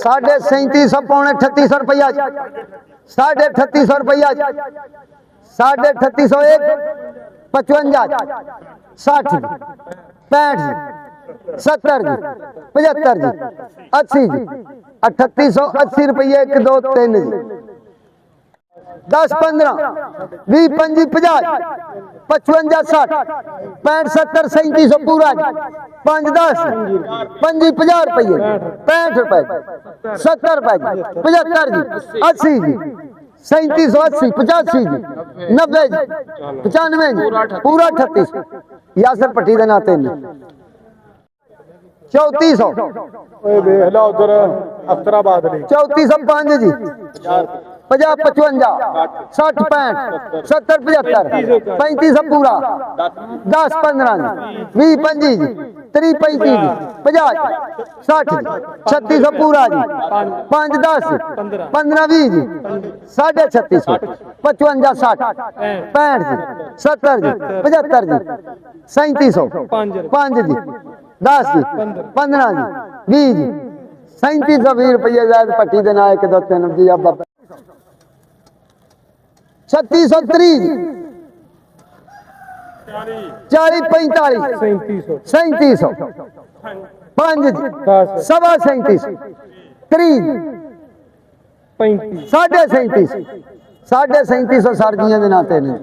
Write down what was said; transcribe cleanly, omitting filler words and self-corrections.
3750 पौने 3800 रुपया 3800 रुपया 3801 55 60 65 70 75 80 3880 रुपये 1 2 3 10 15 20 25 50 55 60 65 70 3700 पूरा 5 10 25 50 रुपये 65 रुपए 70 रुपए 75 जी 80 जी 3780 85 जी 90 जी 95 जी पूरा 38 यासर पट्टी के नाते 3400 3405 जी 50 55 60 65 70 75 3500 पूरा 10 15 20 25 30 35 50 60 3600 पूरा जी 5 10 15 20 जी 3650 55 60 65 जी 70 जी 75 जी 3700 5 जी 10 जी 15 जी 20 जी 3720 रुपये जायद पट्टी देना 1 2 3 जी अब 3630 40 45 3700 5 जी 37 30 35 37 3700 सर जी के नाते ने